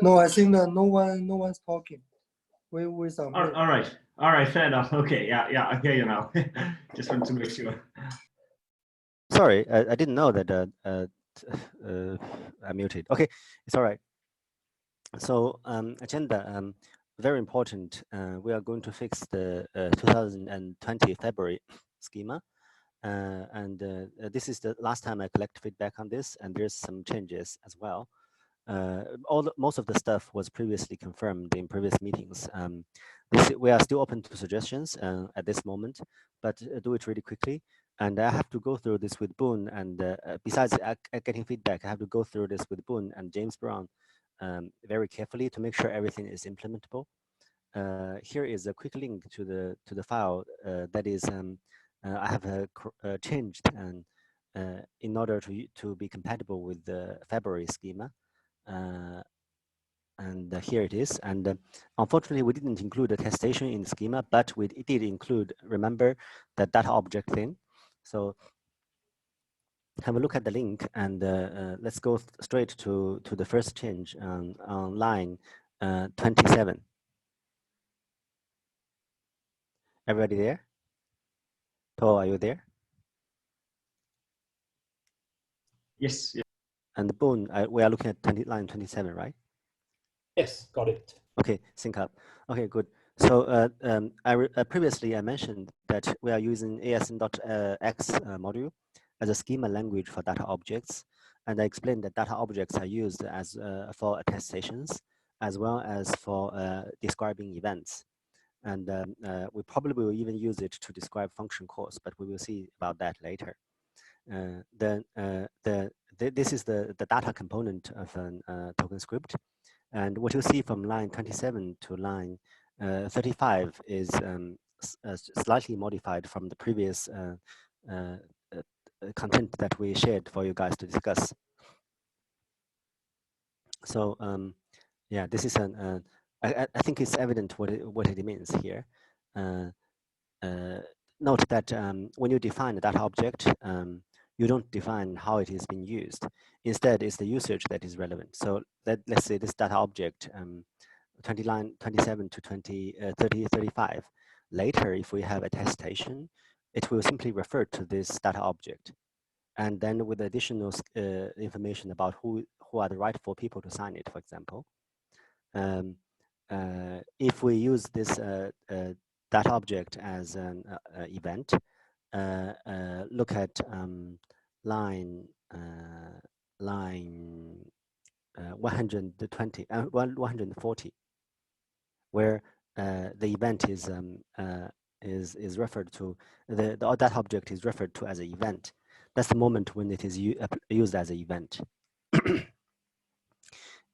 No, I think that no one's talking. We submit. All right, fair enough. Okay, yeah, I hear you now. Just want to make sure. Sorry, I didn't know that I muted. Okay, it's all right. So agenda, very important. We are going to fix the 2020 February schema. This is the last time I collect feedback on this, and there's some changes as well. Most of the stuff was previously confirmed in previous meetings. We are still open to suggestions at this moment, but do it really quickly. And I have to go through this with Boon, and besides getting feedback, I have to go through this with Boon and James Brown very carefully to make sure everything is implementable. Here is a quick link to the file that is I have changed and in order to be compatible with the February schema. And here it is. And unfortunately, we didn't include a attestation in the schema, but we did include, remember, the data object thing. So have a look at the link, and let's go straight to the first change on line 27. Everybody there? To, are you there? Yes. And Boon, we are looking at line 27, right? Yes, got it. Okay, sync up. Okay, good. So previously I mentioned that we are using ASN.X module as a schema language for data objects. And I explained that data objects are used as for attestations, as well as for describing events. And we probably will even use it to describe function calls, but we will see about that later. This is the data component of an TokenScript. And what you see from line 27 to line 35 is slightly modified from the previous content that we shared for you guys to discuss. So yeah, this is an, I think it's evident what it means here. Note that when you define a data object, you don't define how it is being used. Instead, it's the usage that is relevant. So let's say this data object, 27 to 30, 35. Later, if we have attestation, it will simply refer to this data object. And then with additional information about who are the rightful people to sign it, for example. If we use this data object as an event, look at line 140, where the event is referred to, the data object is referred to as an event. That's the moment when it is used as an event.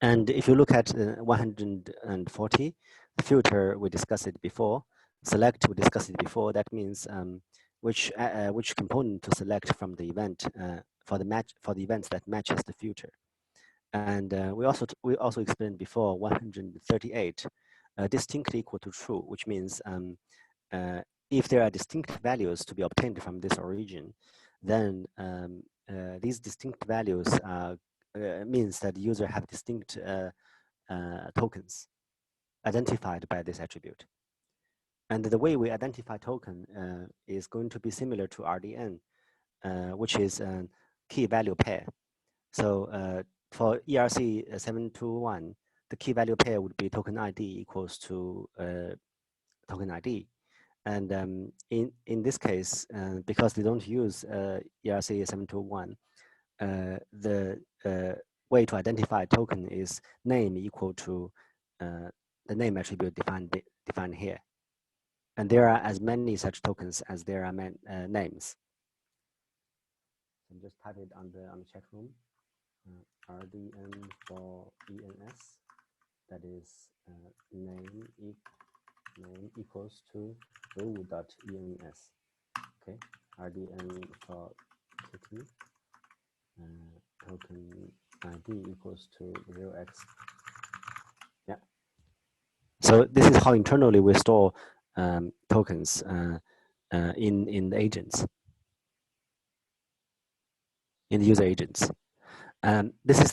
And if you look at 140, the filter, we discussed it before. Select, we discussed it before. That means which component to select from the event for the events that matches the filter. And we also explained before 138, distinctly equal to true, which means if there are distinct values to be obtained from this origin, then these distinct values means that the user have distinct tokens identified by this attribute. And the way we identify token is going to be similar to RDN, which is a key value pair. So for ERC 721, the key value pair would be token ID equals to token ID. And in this case, because they don't use ERC 721, the way to identify token is name equal to the name attribute defined here. And there are as many such tokens as there are names. So just type it on the chat room. RDN for ENS, that is name equals to weiwu.ens. Okay, RDN for TT, token ID equals to 0x. Yeah. So this is how internally we store tokens in the agents, in the user agents. This is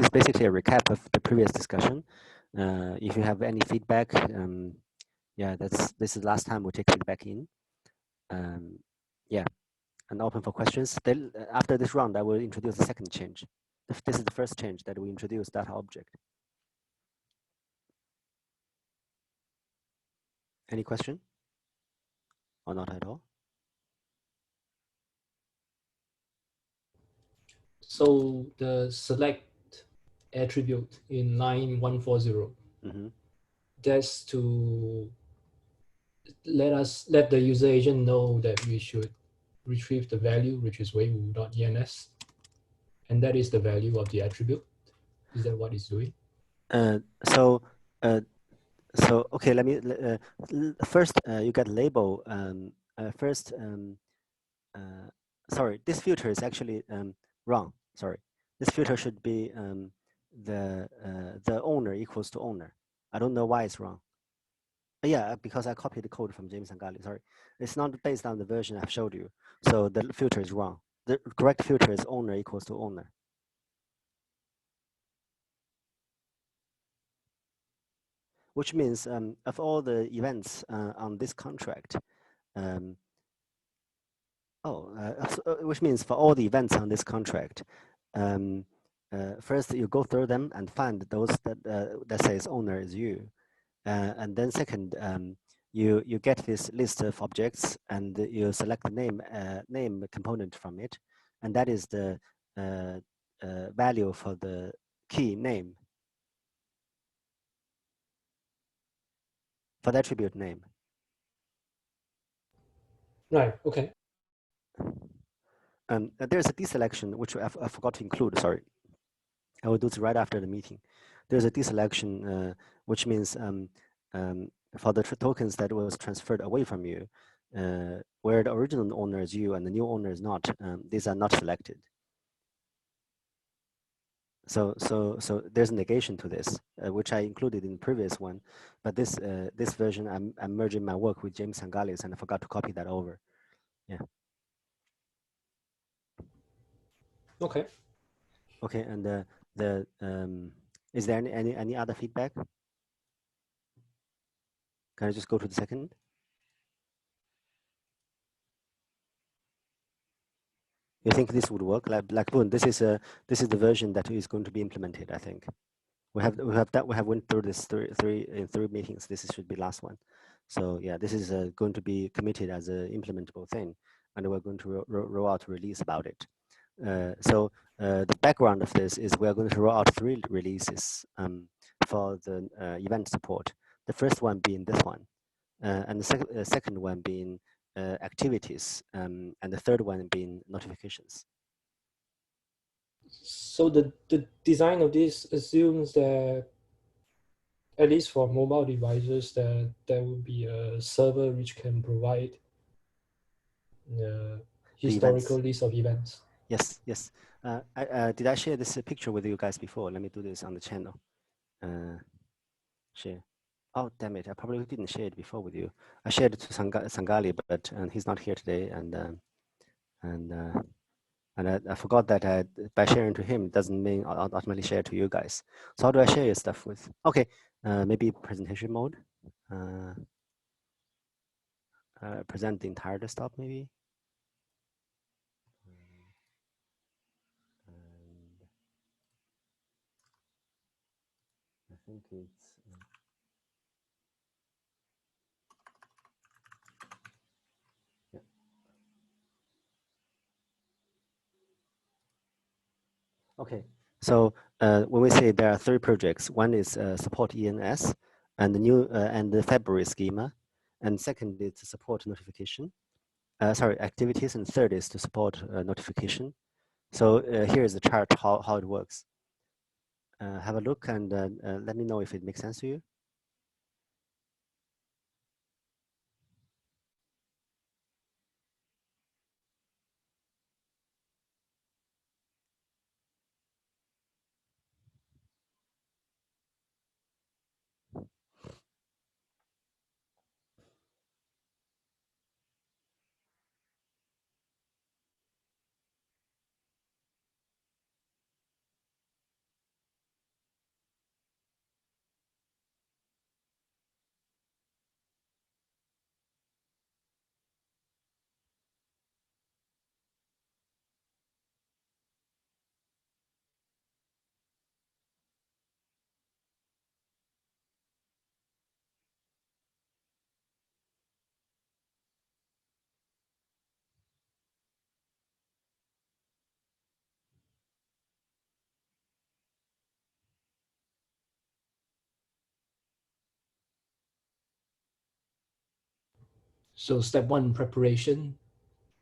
basically a recap of the previous discussion. If you have any feedback, yeah, this is the last time we take feedback in. Yeah, and open for questions. Then after this round, I will introduce the second change. This is the first change that we introduce data object. Any question? Or not at all? So the select attribute in line 140, that's to let the user agent know that we should retrieve the value, which is weiwu.ens, and that is the value of the attribute. Is that what it's doing? So okay, let me first you get label first. Sorry, this filter is actually wrong. Sorry, this filter should be the owner equals to owner. I don't know why it's wrong. Yeah, because I copied the code from James Sangali. Sorry, it's not based on the version I've showed you. So the filter is wrong. The correct filter is owner equals to owner. Which means of all the events on this contract, which means for all the events on this contract, first you go through them and find those that says owner is you, and then second, you get this list of objects and you select the name component from it, and that is the value for the key name for the attribute name. Right. Okay. There's a deselection which I forgot to include. Sorry, I will do this right after the meeting. There's a deselection, which means for the tokens that was transferred away from you, where the original owner is you and the new owner is not, these are not selected. So there's a negation to this, which I included in the previous one, but this version I'm merging my work with James Sangali's and I forgot to copy that over. Yeah. Okay. Okay, and is there any other feedback? Can I just go to the second? You think this would work? Like Boon, this is the version that is going to be implemented. I think we have went through this three meetings. This should be last one. So yeah, this is going to be committed as an implementable thing, and we're going to roll out a release about it. So the background of this is we're going to roll out 3 releases for the event support. The first one being this one, and the second one being activities, and the third one being notifications. So the design of this assumes that, at least for mobile devices, that there will be a server which can provide historical list of events. Yes, yes. Did I share this picture with you guys before? Let me do this on the channel. Share. Oh, damn it. I probably didn't share it before with you. I shared it to Sangali, but he's not here today. And I forgot that by sharing to him doesn't mean I'll ultimately share to you guys. So how do I share your stuff with? Okay, maybe presentation mode. Present the entire desktop maybe. And I think it's. Yeah. Okay, so when we say there are 3 projects, one is support ENS and the new and the February schema, and second is to support notification. Sorry, activities, and third is to support notification. So here is the chart how it works. Have a look and let me know if it makes sense to you. So step one, preparation,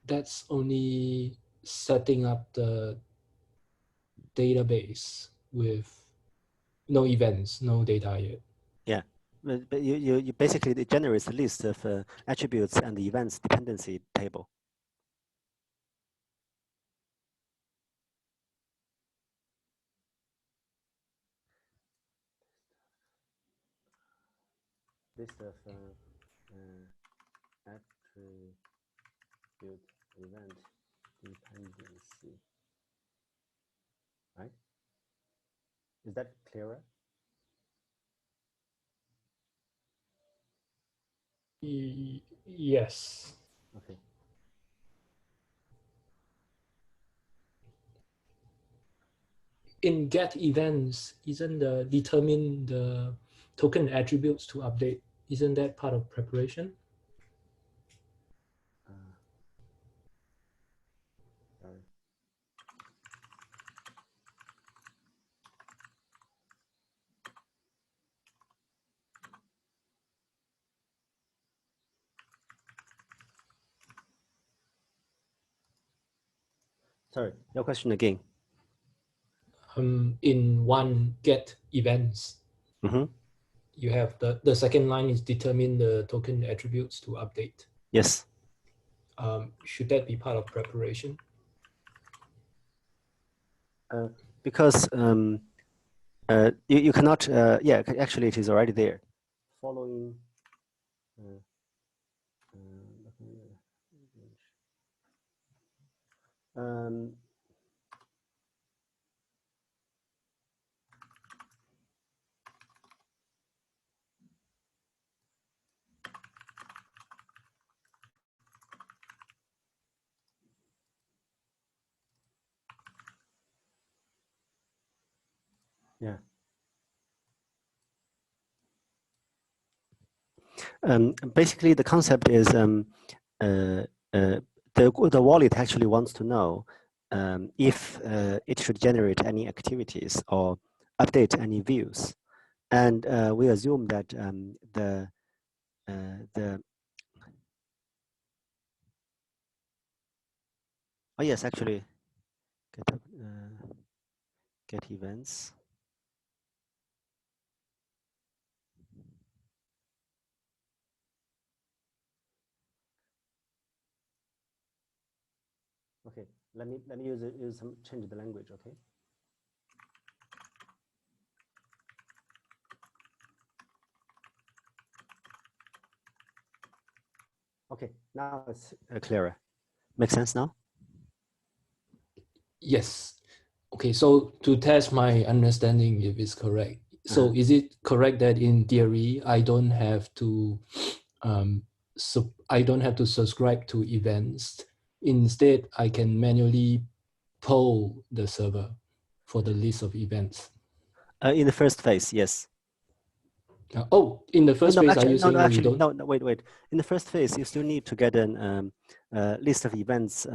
that's only setting up the database with no events, no data yet. Yeah, but you basically, it generates a list of attributes and the events dependency table. List of attribute event dependency, right? Is that clearer? Yes. Okay. In get events, isn't the determine the token attributes to update? Isn't that part of preparation? Sorry. Sorry, your question again. In one get events, you have the second line is determine the token attributes to update. Yes. Should that be part of preparation? Because you cannot, yeah, actually it is already there. Following, yeah. Basically, the concept is the wallet actually wants to know if it should generate any activities or update any views, and we assume that the oh yes, actually get events. Okay, let me use some change the language. Okay. Okay, now it's clearer. Make sense now? Yes. Okay, so to test my understanding if it's correct. So is it correct that in theory I don't have to subscribe to events? Instead, I can manually poll the server for the list of events. In the first phase, yes. In the first phase, actually, are you saying you don't? No, wait. In the first phase, you still need to get an list of events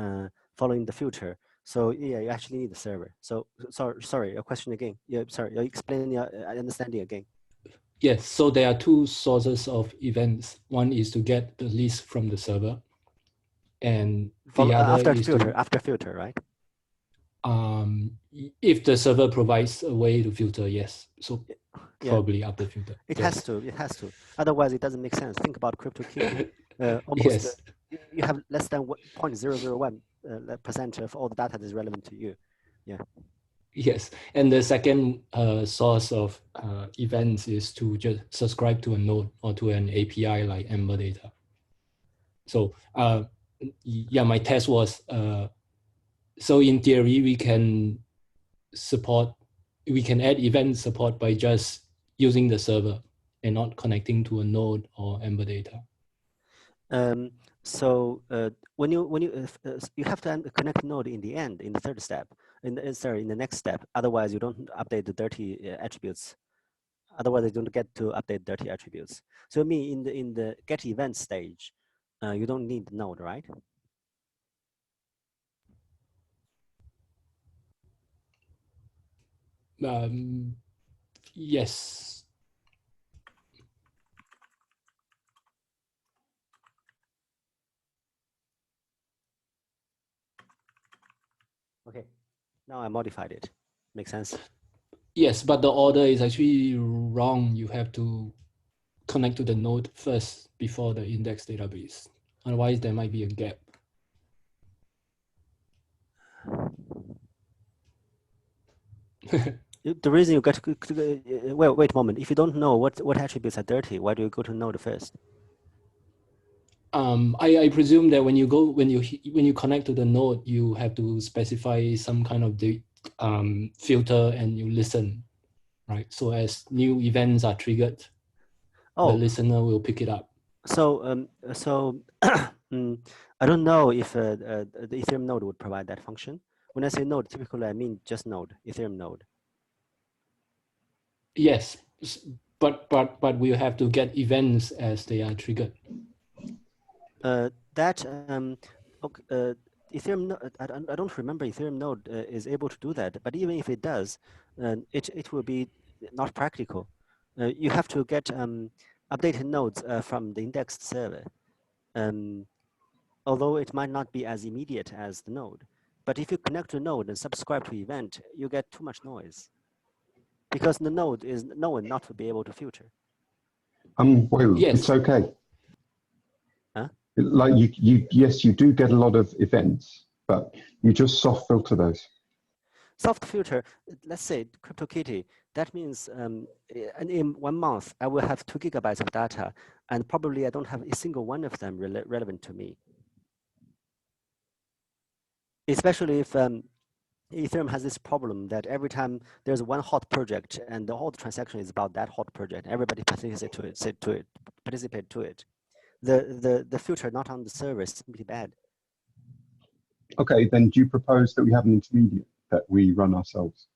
following the filter. So yeah, you actually need the server. So sorry, your question again. Yeah, sorry, you explain your understanding again. Yes, so there are two sources of events. One is to get the list from the server, and the other is after filter, right? If the server provides a way to filter, yes. So probably after filter. It has to. Otherwise, it doesn't make sense. Think about CryptoQ. Yes. You have less than 0.001% of all the data that is relevant to you. Yeah. Yes, and the second source of events is to just subscribe to a node or to an API like Ember Data. So yeah, my test was, so in theory, we can add event support by just using the server and not connecting to a node or Ember Data. So when you have to connect node in the end, in the third step, in the next step. Otherwise, you don't update the dirty attributes. Otherwise, you don't get to update dirty attributes. So in the get event stage, you don't need the node, right? Yes. Now I modified it. Makes sense? Yes, but the order is actually wrong. You have to connect to the node first before the index database. Otherwise, there might be a gap. The reason you got well, wait a moment. If you don't know what attributes are dirty, why do you go to node first? I presume that when you connect to the node, you have to specify some kind of the filter and you listen, right? So as new events are triggered, the listener will pick it up. So I don't know if the Ethereum node would provide that function. When I say node, typically I mean just node, Ethereum node. Yes, but we have to get events as they are triggered. Ethereum, I don't remember Ethereum node is able to do that. But even if it does, it will be not practical. You have to get updated nodes from the indexed server. Although it might not be as immediate as the node. But if you connect to a node and subscribe to event, you get too much noise. Because the node is known not to be able to filter. Well, yes. It's okay. Huh? Like yes, you do get a lot of events, but you just soft filter those. Soft filter, let's say CryptoKitty, that means in 1 month, I will have 2 gigabytes of data, and probably I don't have a single one of them relevant to me. Especially if Ethereum has this problem that every time there's one hot project and the whole transaction is about that hot project, everybody participate to it. The filter not on the server is simply bad. Okay, then do you propose that we have an intermediate that we run ourselves?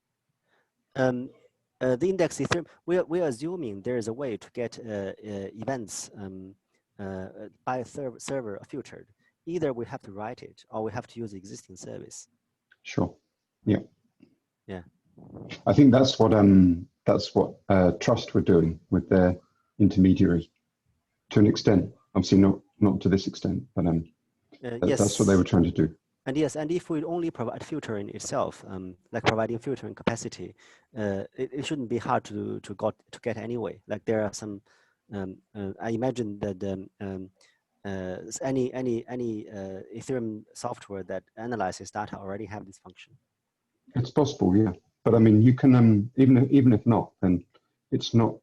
The index Ethereum, we're assuming there is a way to get events by a server filtered. Either we have to write it or we have to use the existing service. Sure. Yeah. Yeah. I think that's what Trust were doing with their intermediary, to an extent. Obviously, not to this extent, but yes. That's what they were trying to do. And yes, and if we only provide filtering itself, like providing filtering capacity, it shouldn't be hard to get anyway. Like there are some, I imagine that any Ethereum software that analyzes data already have this function. It's possible, yeah. But I mean, you can even if not, then it's not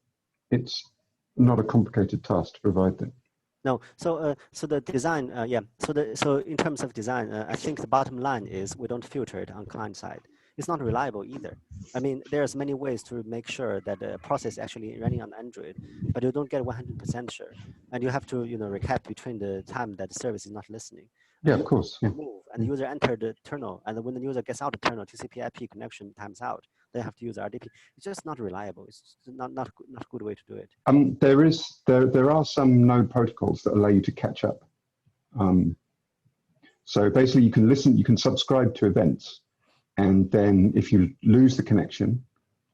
a complicated task to provide that. No, so the design, yeah. So in terms of design, I think the bottom line is we don't filter it on client side. It's not reliable either. I mean, there's many ways to make sure that the process actually running on Android, but you don't get 100% sure, and you have to recap between the time that the service is not listening. Yeah, of course. Yeah. Move, and the user entered the terminal, and when the user gets out of the terminal, TCP/IP connection times out. They have to use RDP. It's just not reliable. It's not a good way to do it. There are some node protocols that allow you to catch up. So basically, you can subscribe to events, and then if you lose the connection,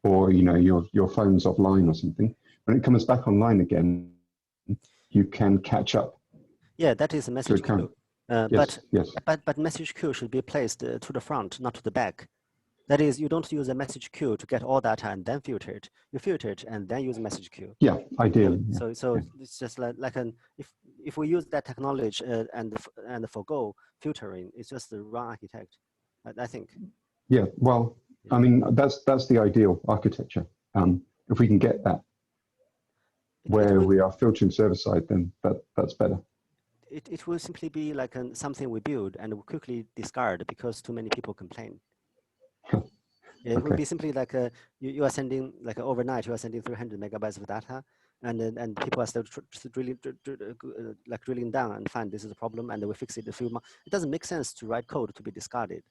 or your phone's offline or something, when it comes back online again, you can catch up. Yeah, that is a message queue. Yes. But message queue should be placed to the front, not to the back. That is, you don't use a message queue to get all data and then filter it. You filter it and then use a message queue. Yeah, ideally. So it's just like if we use that technology and forgo filtering, it's just the wrong architect, I think. Yeah, well, I mean that's the ideal architecture. If we can get that where we are filtering server side, then that's better. It will simply be like something we build and we quickly discard because too many people complain. It would be simply like you are sending like overnight, you are sending 300 megabytes of data, and people are still drilling down and find this is a problem, and we fix it in a few months. It doesn't make sense to write code to be discarded.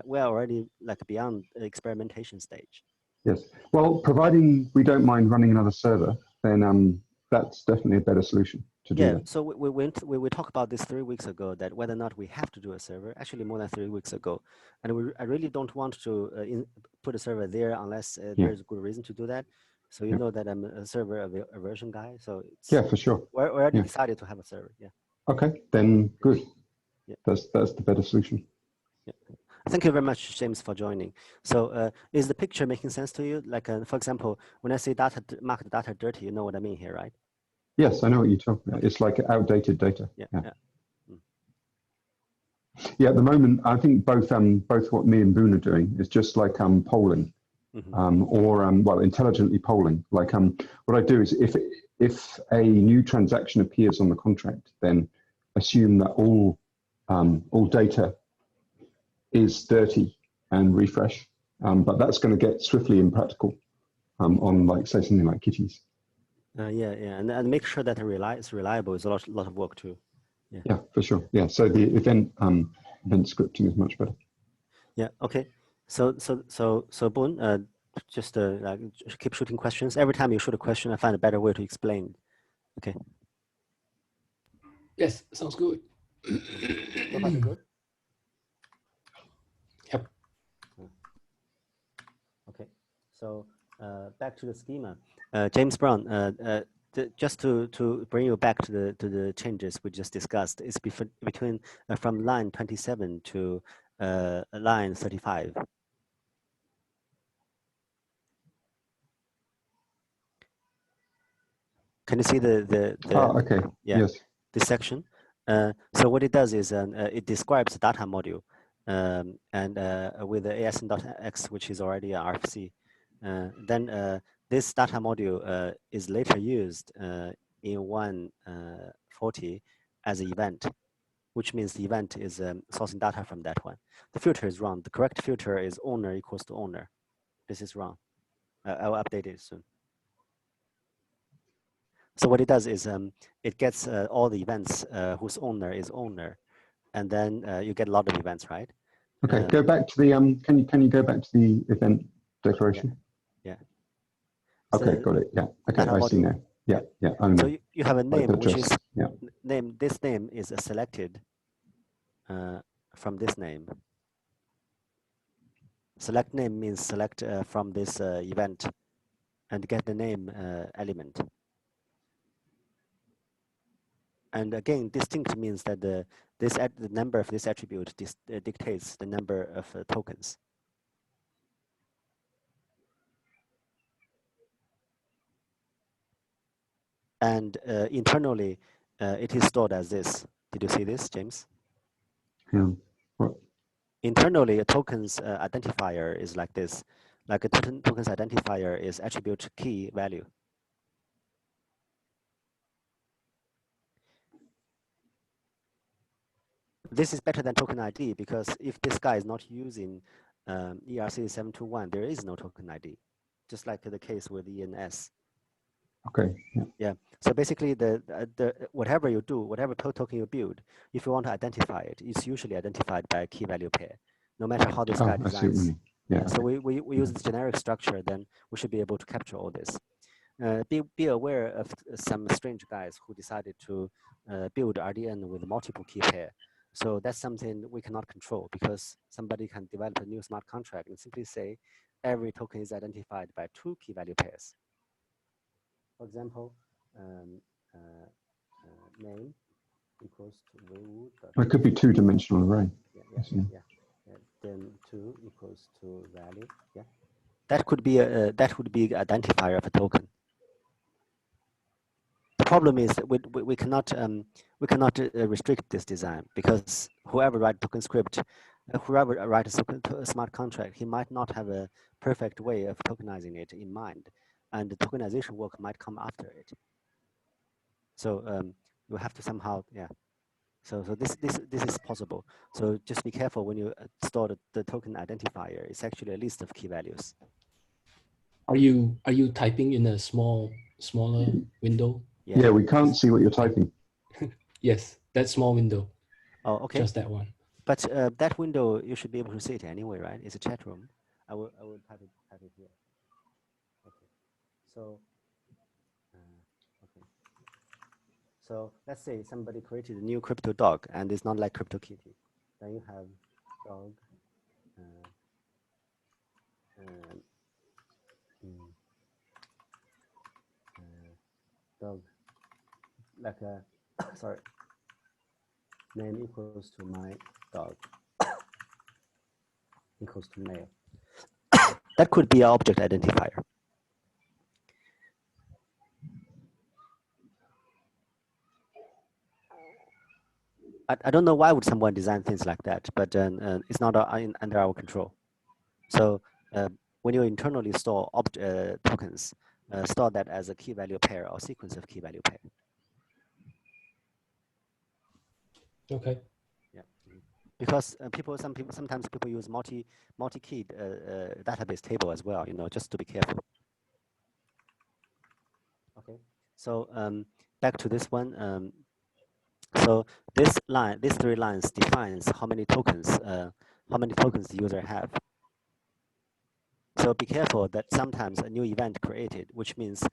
We're already like beyond the experimentation stage. Yes. Well, providing we don't mind running another server, then that's definitely a better solution to do that. So we talked about this 3 weeks ago, that whether or not we have to do a server, actually more than 3 weeks ago. And I really don't want to put a server there unless there's a good reason to do that. So you know that I'm a server aversion guy. So for sure. We already decided to have a server. Yeah. Okay, then good. Yeah. That's the better solution. Yeah. Thank you very much, James, for joining. So is the picture making sense to you? Like, for example, when I say data, mark the data dirty, you know what I mean here, right? Yes, I know what you're talking about. It's like outdated data. Yeah. Yeah. Yeah. Yeah, at the moment, I think both what me and Boon are doing is just like polling, or well, intelligently polling. Like what I do is if a new transaction appears on the contract, then assume that all data is dirty and refresh. But that's going to get swiftly impractical on like say something like kitties. Yeah, and make sure that it's reliable is a lot of work too. Yeah, for sure. Yeah, so the event scripting is much better. Yeah. Okay. So Boon, just like, keep shooting questions. Every time you shoot a question, I find a better way to explain. Okay. Yes, sounds good. So far, so good. Yep. Okay. So back to the schema. James Brown. Just to bring you back to the changes we just discussed, it's between from line 27 to line 35. Can you see the okay. yeah, Yes. this section? So what it does is it describes the data module and with the ASN.x, which is already an RFC. Then this data module is later used in 140 as an event, which means the event is sourcing data from that one. The filter is wrong. The correct filter is owner equals to owner. This is wrong. I'll update it soon. So what it does is it gets all the events whose owner is owner, and then you get a lot of events, right? Okay, go back to the can you go back to the event declaration? Yeah. Okay, got it. Yeah. Okay, I see now. Yeah, yeah. Owner. So you have a name which is yeah. name. This name is selected from this name. Select name means select from this event and get the name element. And again, distinct means that the number of this attribute dictates the number of tokens. And internally, it is stored as this. Did you see this, James? Yeah. What? Internally, a token's identifier is like this. Like a token's identifier is attribute key value. This is better than token ID because if this guy is not using ERC721, there is no token ID, just like the case with ENS. Okay. Yeah. Yeah. So basically, the whatever you do, whatever token you build, if you want to identify it, it's usually identified by a key value pair, no matter how this guy designs. Yeah. Okay. So we use this generic structure, then we should be able to capture all this. Be aware of some strange guys who decided to build RDN with multiple key pair. So that's something we cannot control because somebody can develop a new smart contract and simply say every token is identified by 2 key value pairs. For example, name equals to weiwu. It could be 2-dimensional array. Yeah. Then 2 equals to value. Yeah. That could be that would be identifier of a token. The problem is that we cannot restrict this design because whoever writes TokenScript, whoever writes a smart contract, he might not have a perfect way of tokenizing it in mind, and the tokenization work might come after it. So you have to somehow, yeah. So this is possible. So just be careful when you store the token identifier. It's actually a list of key values. Are you typing in a smaller window? Yeah, we can't see what you're typing. Yes, that small window. Oh, okay. Just that one. But that window you should be able to see it anyway, right? It's a chat room. I will type it here. Okay. So okay. So let's say somebody created a new crypto dog and it's not like crypto kitty. Then you have dog. Dog, like a sorry, name equals to my dog. equals to male. That could be an object identifier. I don't know why would someone design things like that, but it's not under our control. So when you internally store tokens, store that as a key value pair or sequence of key value pair. Okay. Yeah, because sometimes people use multi-keyed database table as well. Just to be careful. Okay. So back to this one. So these 3 lines defines how many tokens the user have. So be careful that sometimes a new event created, which means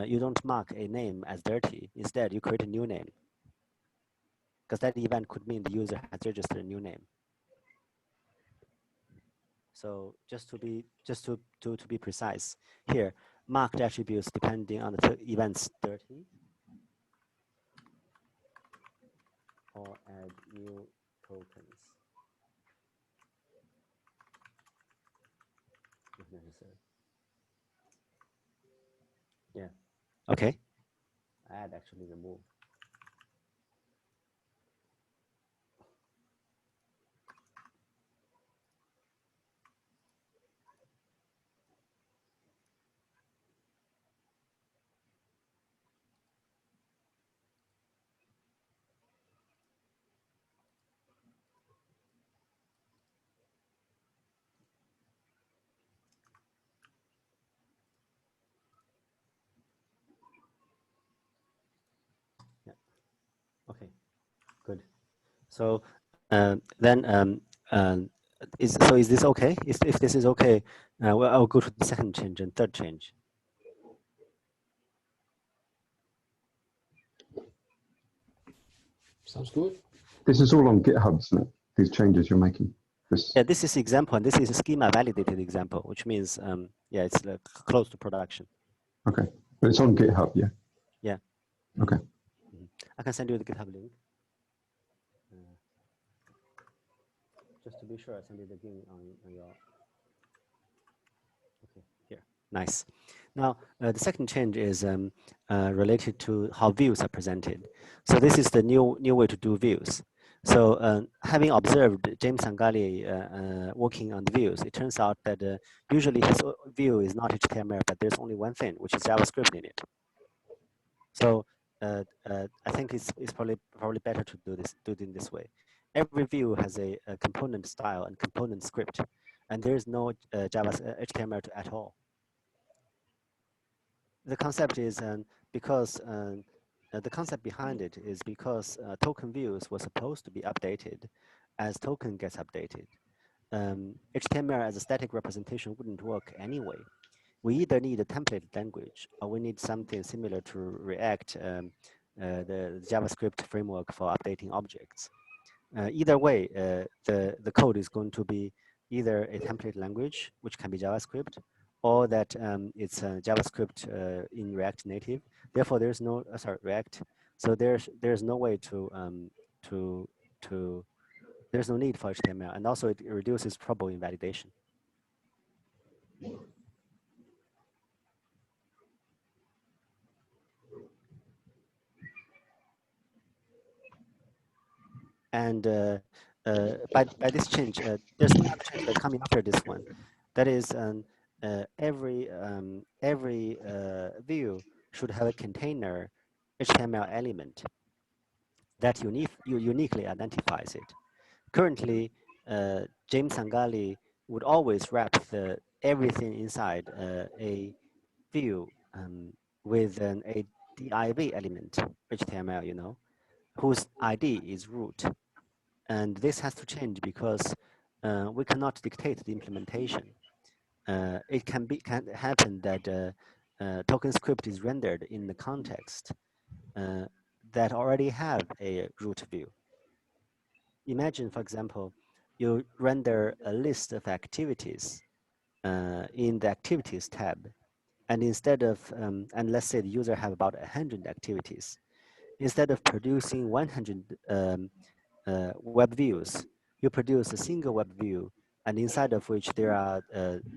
you don't mark a name as dirty. Instead, you create a new name, because that event could mean the user has registered a new name. So just to be precise here, marked attributes depending on the event's dirty, or add new tokens if necessary. Yeah. Okay. Add actually remove. Yeah. Okay. Good. So then is this okay? If this is okay, well, I'll go to the second change and third change. Sounds good. This is all on GitHub, isn't it? These changes you're making. Yeah, this is example, and this is a schema validated example, which means yeah, it's close to production. Okay, but it's on GitHub, yeah. Yeah. Okay. I can send you the GitHub link. Just to be sure, I send it again on your. Okay, here. Nice. Now, the second change is related to how views are presented. So this is the new way to do views. So having observed James Sangali working on the views, it turns out that usually his view is not HTML, but there's only one thing, which is JavaScript in it. So I think it's probably better to do it in this way. Every view has a component style and component script, and there is no HTML at all. The concept is because the concept behind it is because token views were supposed to be updated as token gets updated. HTML as a static representation wouldn't work anyway. We either need a template language or we need something similar to React, the JavaScript framework for updating objects. Either way, the code is going to be either a template language, which can be JavaScript, or that it's JavaScript in React Native. Therefore, there's no React. So there's no way there's no need for HTML, and also it reduces trouble in validation. And by this change, there's another change that's coming after this one. That is, every view should have a container HTML element that uniquely identifies it. Currently, James Sangali would always wrap everything inside a view with a div element HTML, whose ID is root. And this has to change because we cannot dictate the implementation. It can happen that TokenScript is rendered in the context that already have a root view. Imagine, for example, you render a list of activities in the activities tab, and instead of, and let's say the user have about 100 activities, instead of producing 100 web views, you produce a single web view and inside of which there are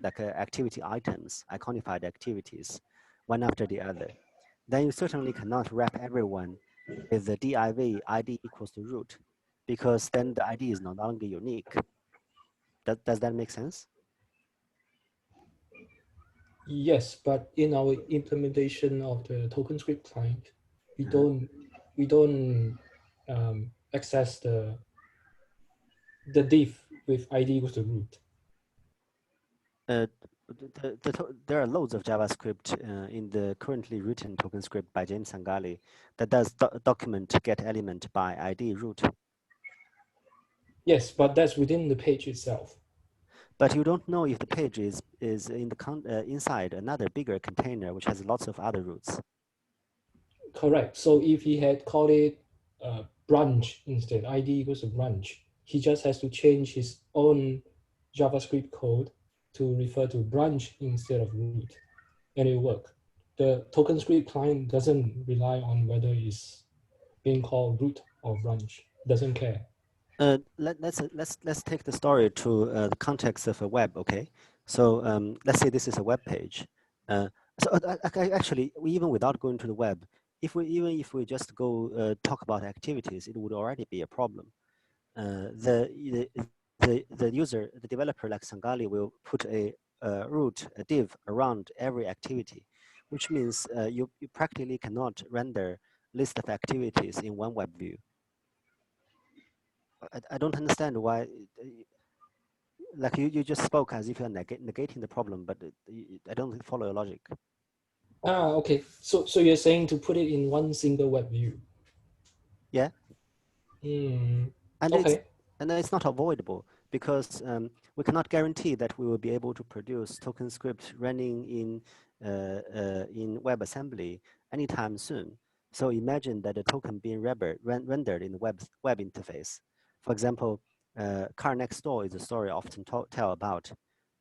like activity items, iconified activities, one after the other. Then you certainly cannot wrap everyone with the div ID equals to root, because then the ID is no longer unique. Does that make sense? Yes, but in our implementation of the TokenScript client, we don't access the div with ID equals to root. There are loads of JavaScript in the currently written TokenScript by James Sangali that does document get element by ID root. Yes, but that's within the page itself. But you don't know if the page is in the inside another bigger container which has lots of other roots. Correct. So if he had called it branch instead, ID equals to branch, he just has to change his own JavaScript code to refer to branch instead of root, and it will work. The TokenScript client doesn't rely on whether it's being called root or branch. Doesn't care. Let's take the story to the context of a web. Okay, so let's say this is a web page. Actually, even without going to the web, even if we just go talk about activities, it would already be a problem. The user, the developer like Sangali will put a root, a div around every activity, which means you practically cannot render list of activities in one web view. I don't understand why, like you just spoke as if you're negating the problem, but I don't follow your logic. Okay. So you're saying to put it in one single web view. Yeah. And Okay. It's not avoidable because we cannot guarantee that we will be able to produce TokenScript running in WebAssembly anytime soon. So imagine that a token being rendered in the web interface. For example, Car Next Door is a story I often tell about.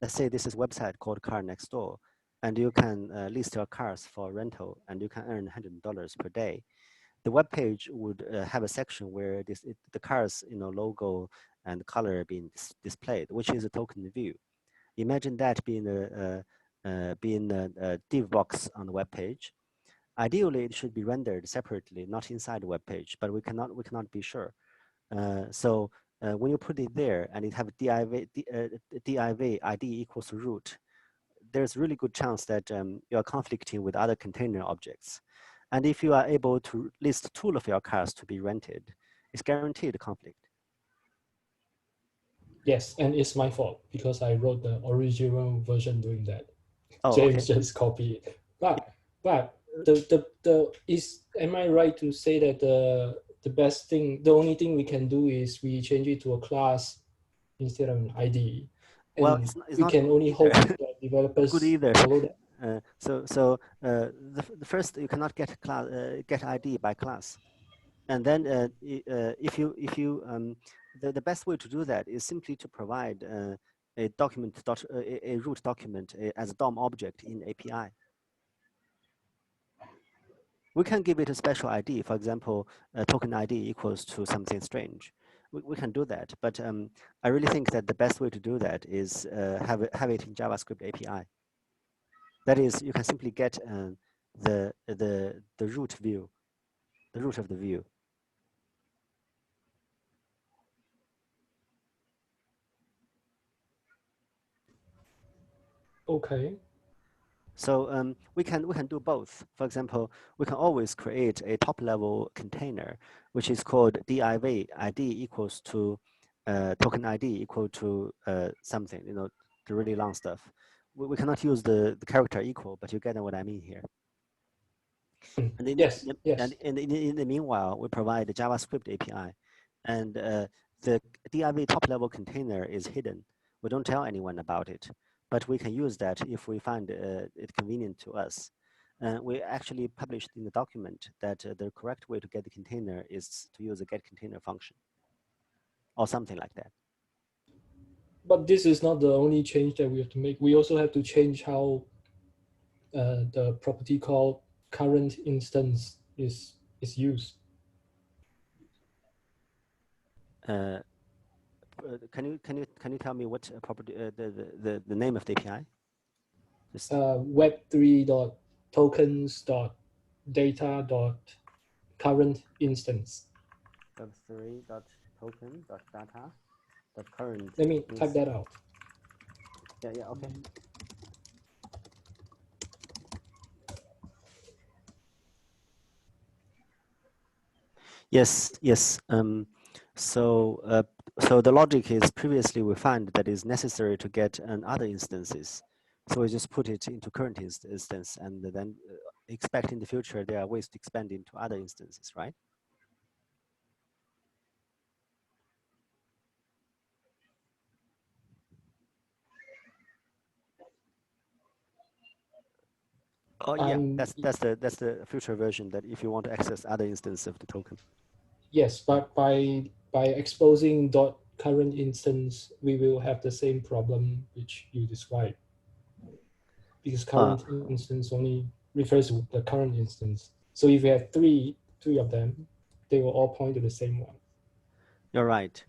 Let's say this is a website called Car Next Door, and you can list your cars for rental, and you can earn $100 per day. The web page would have a section where the car's logo and color being displayed, which is a token view. Imagine that being a div box on the web page. Ideally, it should be rendered separately, not inside the web page, but we cannot be sure. So when you put it there and it have div ID equals to root, there's really good chance that you are conflicting with other container objects. And if you are able to list two of your cars to be rented, it's guaranteed conflict. yes, and it's my fault because I wrote the original version doing that. Oh, James okay. just copied it. But the is, am I right to say that the best thing, the only thing we can do is we change it to a class instead of an ID? And well, it's we not can only either. hope that developers good either. follow that. The first, you cannot get get ID by class, and then if you the best way to do that is simply to provide a document a root document as a DOM object in API. We can give it a special ID, for example, token ID equals to something strange. We can do that, but I really think that the best way to do that is have it in JavaScript API. That is, you can simply get the root view, the root of the view. Okay. So we can do both. For example, we can always create a top-level container, which is called div ID equals to token ID equal to something. The really long stuff. We cannot use the character equal, but you get what I mean here. And yes. And in the meanwhile, we provide the JavaScript API, and the div top-level container is hidden. We don't tell anyone about it, but we can use that if we find it convenient to us. We actually published in the document that the correct way to get the container is to use a get container function, or something like that. But this is not the only change that we have to make. We also have to change how the property called current instance is used. can you tell me what property the name of the API? Just web3.tokens.data.current instance. web3.token.data.current. Let me type that out. Yeah, okay. Yes. So the logic is previously we find that it's necessary to get other instances. So we just put it into current instance and then expect in the future there are ways to expand into other instances, right? Oh yeah, that's the future version, that if you want to access other instances of the token. Yes, but by exposing dot current instance, we will have the same problem which you described. Because current instance only refers to the current instance. So if you have three of them, they will all point to the same one. You're right.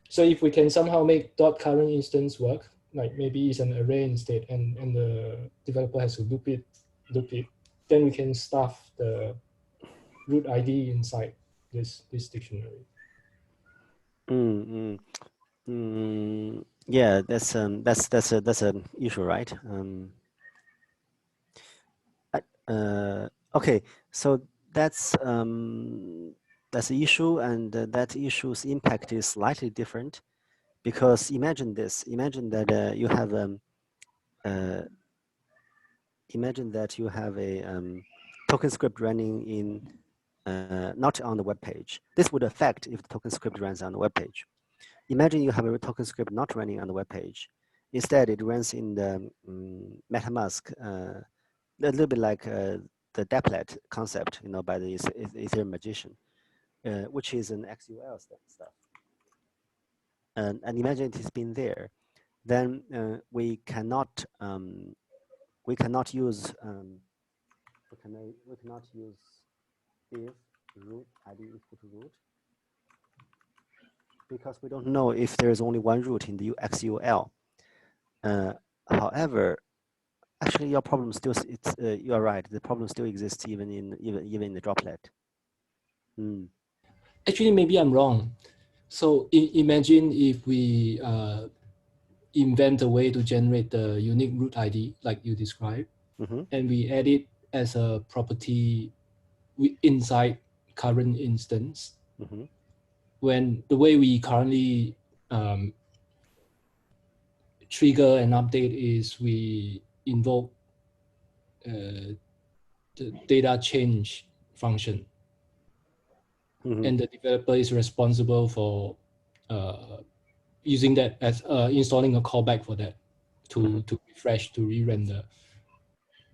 So if we can somehow make dot current instance work, like maybe it's an array instead, and the developer has to loop it, then we can stuff the root ID inside this dictionary. Yeah, that's an issue, right? Okay, so that's the issue, and that issue's impact is slightly different, because imagine this: imagine that you have a TokenScript running in not on the web page. This would affect if the TokenScript runs on the web page. Imagine you have a TokenScript not running on the web page. Instead, it runs in the MetaMask, a little bit like the Daplet concept, by the Ethereum magician, which is an XUL stuff. And imagine it has been there. Then we cannot use if root ID equal to root, because we don't know if there is only one root in the XUL. However, actually, your problem still you are right. The problem still exists even in the droplet. Actually, maybe I'm wrong. So imagine if we invent a way to generate the unique root ID like you described, and we add it as a property inside current instance. When the way we currently trigger an update is we invoke the data change function, and the developer is responsible for using that as installing a callback for that to refresh, to re-render.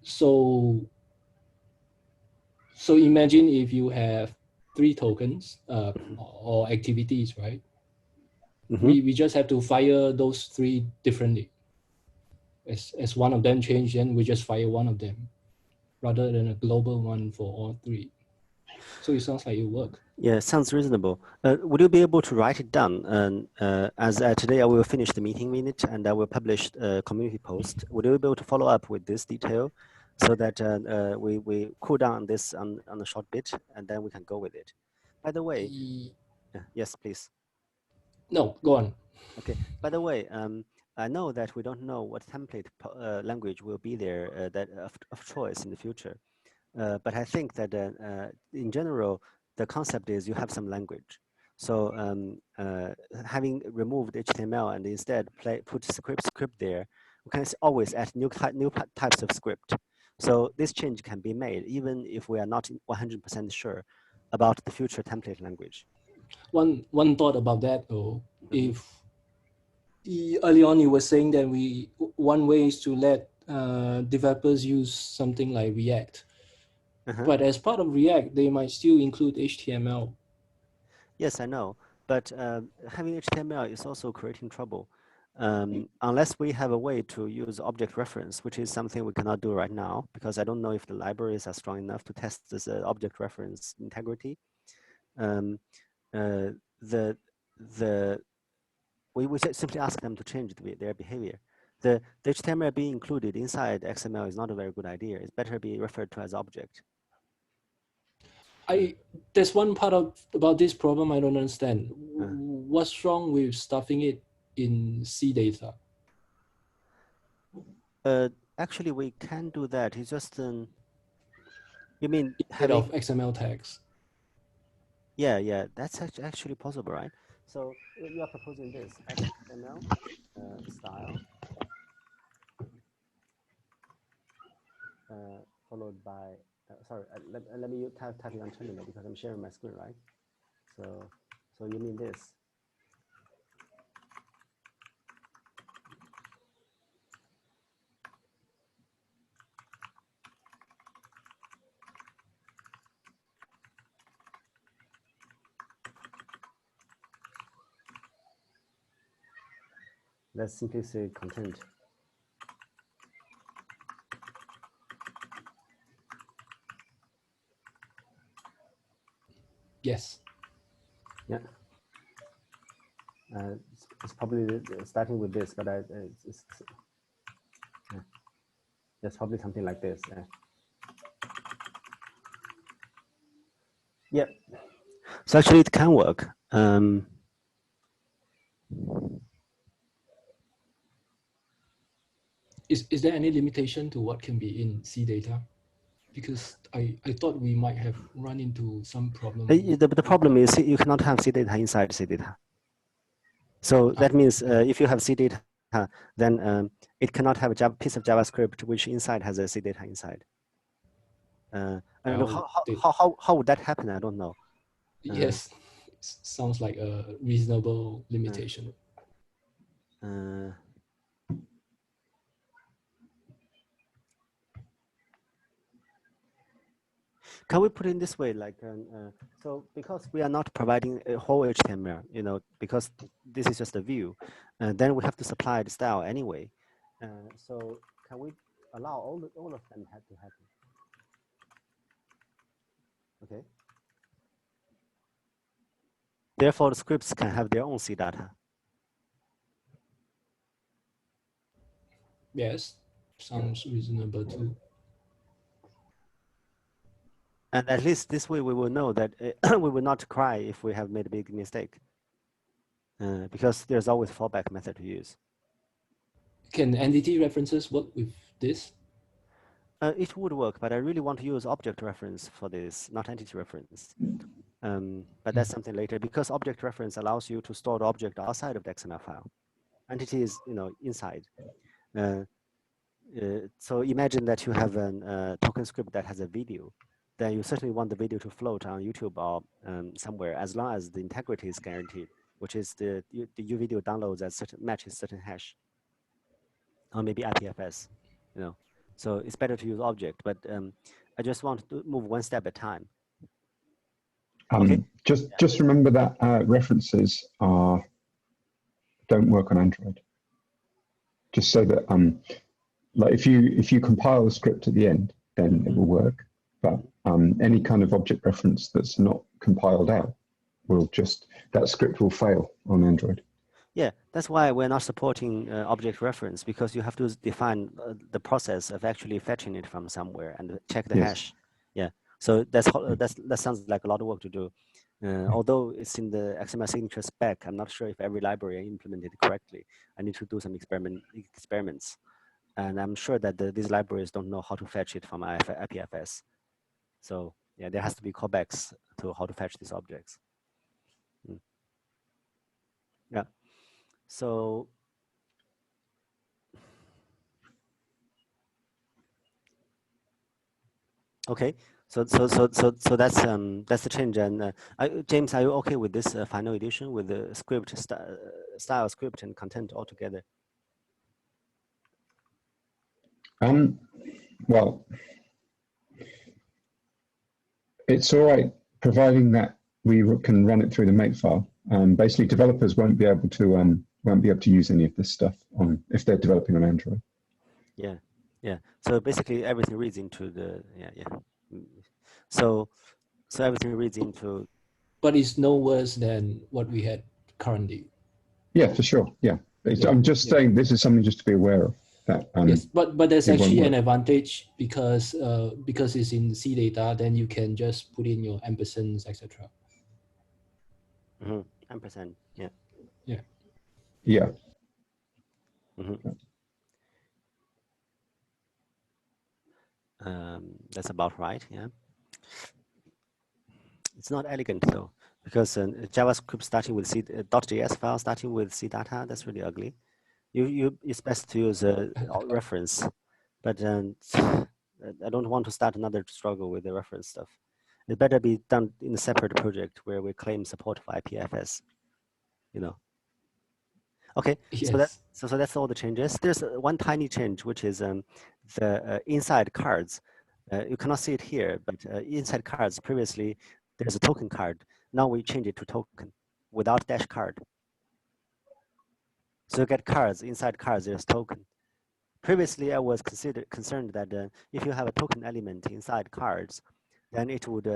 So imagine if you have 3 tokens or activities, right? We just have to fire those 3 differently. As one of them change, then we just fire one of them rather than a global one for all 3. So it sounds like it works. Yeah, sounds reasonable. Would you be able to write it down? As today I will finish the meeting minute and I will publish a community post. Would you be able to follow up with this detail so that we cool down this on a short bit and then we can go with it? By the way, yes, please. No, go on. Okay. By the way, I know that we don't know what template language will be there that of choice in the future. But I think that in general, the concept is you have some language. So having removed HTML and instead put script there, we can always add new types of script. So this change can be made even if we are not 100% sure about the future template language. One thought about that though, if early on you were saying that one way is to let developers use something like React. But as part of React, they might still include HTML. Yes, I know. But having HTML is also creating trouble. unless we have a way to use object reference, which is something we cannot do right now, because I don't know if the libraries are strong enough to test this object reference integrity. We simply ask them to change their behavior. The HTML being included inside XML is not a very good idea. It's better be referred to as object. There's one part about this problem I don't understand. What's wrong with stuffing it in C data? Actually, we can do that. It's just you mean instead of XML tags? Yeah, that's actually possible, right? So you are proposing this XML style followed by sorry. Let me type it on terminal because I'm sharing my screen, right? So you mean this? Let's simply say content. Yes. Yeah. It's probably starting with this, but there's probably something like this. Yeah. So actually, it can work. Is there any limitation to what can be in C data? Because I thought we might have run into some problem. The problem is you cannot have C data inside C data. So that means if you have C data, then it cannot have a piece of JavaScript which inside has a C data inside. And how would that happen? I don't know. Yes, sounds like a reasonable limitation. Can we put it in this way, like, so because we are not providing a whole HTML, you know, because this is just a view, then we have to supply the style anyway. So can we allow all of them to happen? Okay. Therefore, the scripts can have their own C data. Yes, sounds reasonable too. And at least this way we will know that we will not cry if we have made a big mistake, because there's always a fallback method to use. Can entity references work with this? It would work, but I really want to use object reference for this, not entity reference. But that's something later, because object reference allows you to store the object outside of the XML file. Entity is, you know, inside. So imagine that you have a TokenScript that has a video. Then you certainly want the video to float on YouTube or somewhere, as long as the integrity is guaranteed, which is the video downloads as matches certain hash, or maybe IPFS, you know. So it's better to use object, but I just want to move one step at a time. Okay. Just remember that references don't work on Android. Just so that like if you compile the script at the end, then it will work. But any kind of object reference that's not compiled out that script will fail on Android. Yeah, that's why we're not supporting object reference, because you have to define the process of actually fetching it from somewhere and check the hash. Yeah, so that sounds like a lot of work to do. Although it's in the XML signature spec, I'm not sure if every library implemented it correctly. I need to do some experiments. And I'm sure that these libraries don't know how to fetch it from IPFS. So yeah, there has to be callbacks to how to fetch these objects. Yeah. So okay. So that's the change. And James, are you okay with this final edition with the script style script and content all together? Well, it's all right, providing that we can run it through the makefile. Basically, developers won't be able to won't be able to use any of this stuff on if they're developing on Android. Yeah, yeah. So basically, everything reads into the So everything reads into. But it's no worse than what we had currently. Yeah, for sure. Yeah, Yeah, I'm just saying this is something just to be aware of. That yes, but there's it won't actually an work. advantage because it's in C data, then you can just put in your ampersands, etc. Ampersand. Yeah. Yeah. Yeah. That's about right. Yeah. It's not elegant though, because JavaScript starting with C .js file starting with C data, that's really ugly. It's best to use a reference, but I don't want to start another struggle with the reference stuff. It better be done in a separate project where we claim support for IPFS. You know. Okay, Yes. so that's all the changes. There's one tiny change, which is the inside cards. You cannot see it here, but inside cards previously there's a token card. Now we change it to token without dash card. So you get cards inside cards. There's token. Previously, I was concerned that if you have a token element inside cards, then it would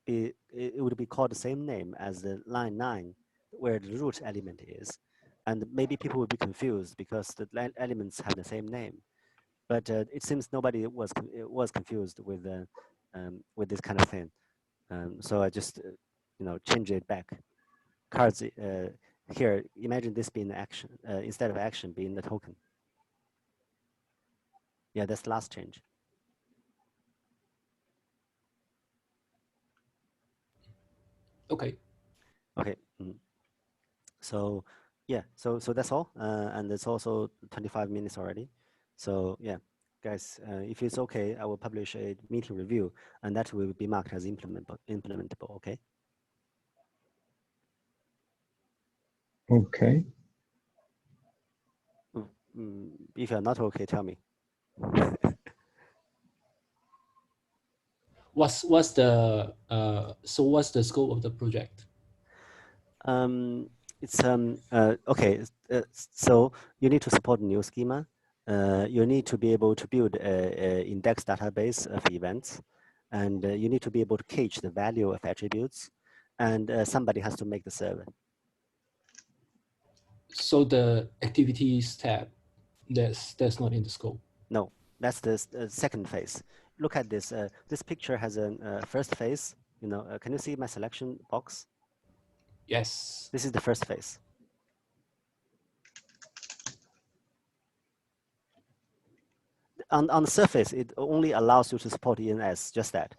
be called the same name as the line 9, where the root element is, and maybe people would be confused because the elements have the same name. But it seems nobody was confused with this kind of thing. So I just change it back. Cards here. Imagine this being the action instead of action being the token. Yeah, that's the last change. Okay. Okay. So yeah, so that's all, and it's also 25 minutes already. So yeah, guys, if it's okay, I will publish a meeting review, and that will be marked as implementable. Okay. Okay. If you're not okay, tell me. What's the scope of the project? It's okay. So you need to support new schema. You need to be able to build a index database of events, and you need to be able to cache the value of attributes, and somebody has to make the server. So the activities tab, that's not in the scope. No, that's the second phase. Look at this. This picture has a first phase. Can you see my selection box? Yes. This is the first phase. On the surface, it only allows you to support ENS, just that.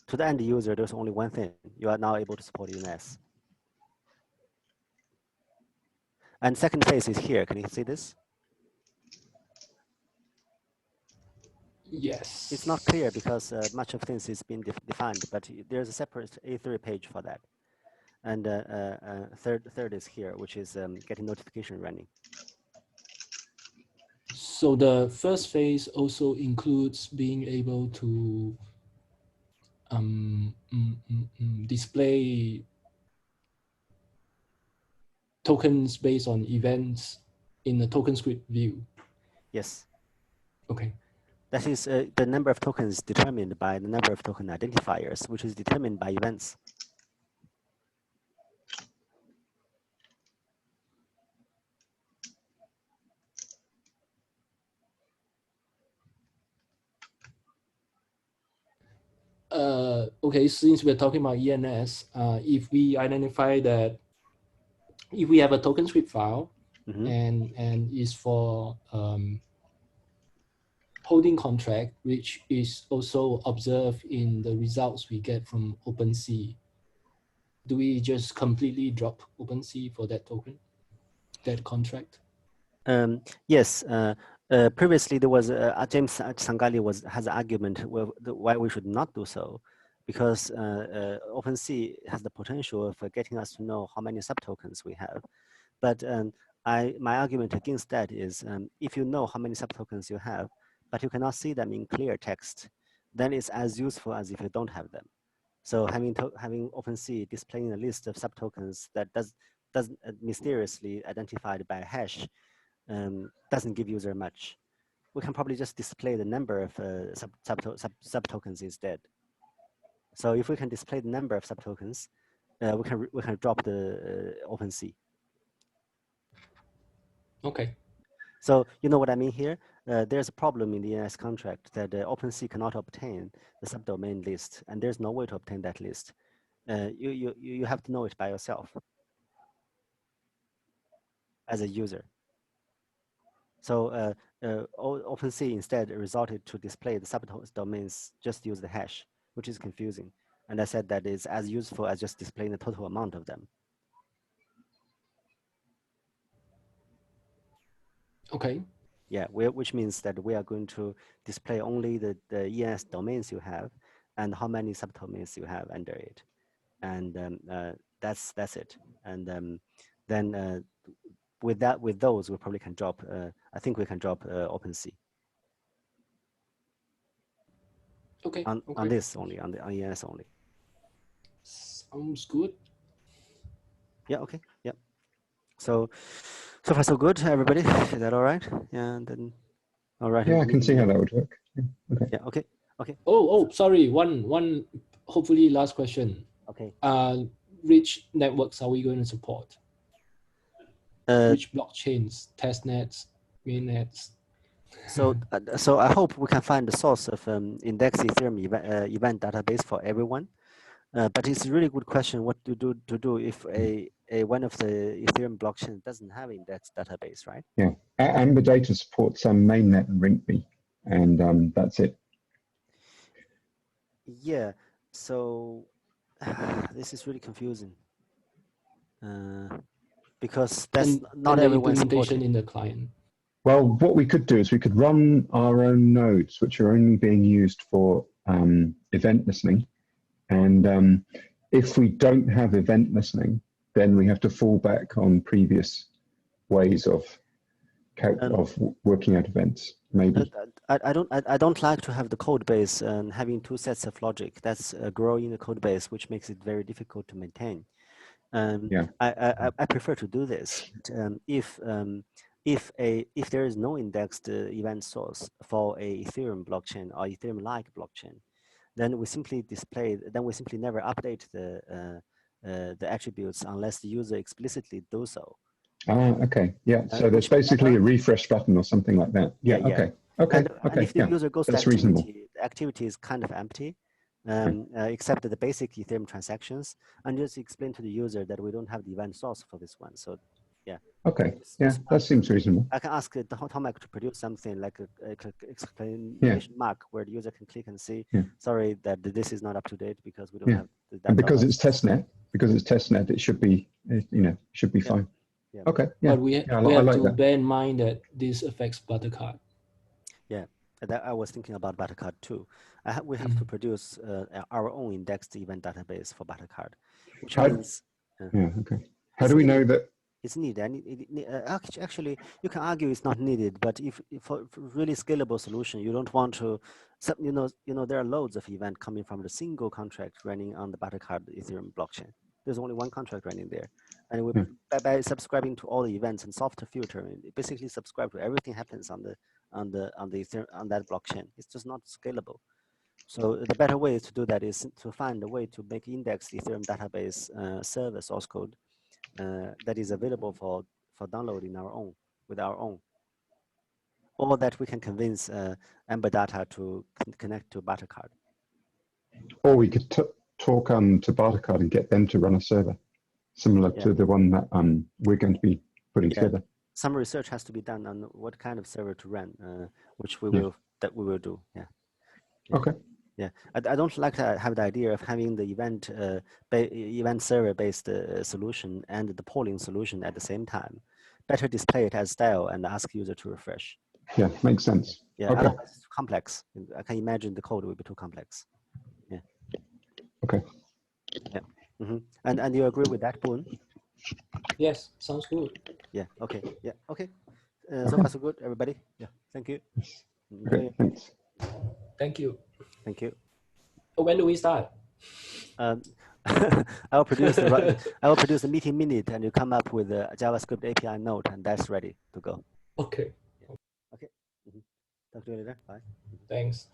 To the end user, there's only one thing. You are now able to support ENS. And second phase is here. Can you see this? Yes. It's not clear because much of things is being defined, but there's a separate A3 page for that. And third is here, which is getting notification running. So the first phase also includes being able to display tokens based on events in the TokenScript view. Yes. Okay. That is the number of tokens determined by the number of token identifiers, which is determined by events. Okay, since we're talking about ENS, if we identify that if we have a TokenScript file and is for holding contract, which is also observed in the results we get from OpenSea, do we just completely drop OpenSea for that token, that contract? Yes. Previously, there was James Sangali has an argument why we should not do so, because OpenSea has the potential of getting us to know how many subtokens we have. But my argument against that is if you know how many subtokens you have, but you cannot see them in clear text, then it's as useful as if you don't have them. So having OpenSea displaying a list of subtokens that doesn't mysteriously identified by a hash doesn't give user much. We can probably just display the number of subtokens instead. So if we can display the number of subtokens, we can drop the OpenSea. Okay. So you know what I mean here? There's a problem in the ENS contract that OpenSea cannot obtain the subdomain list, and there's no way to obtain that list. You have to know it by yourself as a user. So OpenSea instead resulted to display the subdomains, just use the hash, which is confusing. And I said that is as useful as just displaying the total amount of them. Okay. Yeah, which means that we are going to display only the ENS domains you have and how many subdomains you have under it. And that's it. And then with those, we probably can drop, I think we can drop OpenSea. Okay. On this only, on ENS only. Sounds good. Yeah, okay, yeah. So far so good, everybody. Is that all right? Yeah, and then all right. Yeah, I can see how that would work. Yeah, okay. Yeah, okay, okay. Oh, sorry. One hopefully last question. Okay. Which networks are we going to support? Which blockchains? Testnets, mainnets? So I hope we can find the source of index Ethereum event database for everyone. But it's a really good question what to do if one of the Ethereum blockchain doesn't have index database, right? Yeah, Amber Data supports mainnet and RINKB, and that's it. Yeah, so this is really confusing because that's not everyone implementation supported in the client. Well, what we could do is we could run our own nodes, which are only being used for event listening. And if we don't have event listening, then we have to fall back on previous ways of working out events. Maybe. I don't like to have the code base and having two sets of logic. That's growing the code base, which makes it very difficult to maintain. Yeah. I prefer to do this. If there is no indexed event source for a Ethereum blockchain or Ethereum-like blockchain, then we simply never update the attributes unless the user explicitly do so. Okay. Yeah. So there's basically a refresh button or something like that. Yeah. Okay. Okay. And if the user goes to that's activity, reasonable. the activity is kind of empty, except the basic Ethereum transactions, and just explain to the user that we don't have the event source for this one. So, yeah. Okay. Yeah, that seems reasonable. I can ask Tomac to produce something like a exclamation mark where the user can click and see, sorry, that this is not up to date because we don't have the data. And because it's testnet, it should be, should be fine. Yeah. Okay. Yeah. But we have to bear in mind that this affects Buttercard. Yeah, I was thinking about Buttercard too. We have to produce our own indexed event database for Buttercard, which means. Okay. How do we know that? It's needed. Actually, you can argue it's not needed, but if for really scalable solution, you don't want to. There are loads of events coming from the single contract running on the Buttercard Ethereum blockchain. There's only one contract running there, and by subscribing to all the events and software filtering, basically subscribe to everything happens on that blockchain. It's just not scalable. So the better way to do that is to find a way to make indexed Ethereum database server source code that is available for downloading with our own, or that we can convince Amber Data to connect to Buttercard. Or we could talk to Buttercard and get them to run a server similar to the one that we're going to be putting together. Some research has to be done on what kind of server to run, which we will do. Yeah. Okay. Yeah, I don't like to have the idea of having the event server based solution and the polling solution at the same time. Better display it as style and ask user to refresh. Yeah, makes sense. Yeah, okay. Otherwise it's too complex. I can imagine the code will be too complex. Yeah. Okay. Yeah. And you agree with that, Boon? Yes, sounds good. Yeah. Okay. Yeah. Okay. So far so good, everybody. Yeah. Thank you. Okay. Thanks. Thank you. Thank you. When do we start? I will produce the meeting minute, and you come up with a JavaScript API node, and that's ready to go. Okay. Okay. Talk to you later. Bye. Thanks.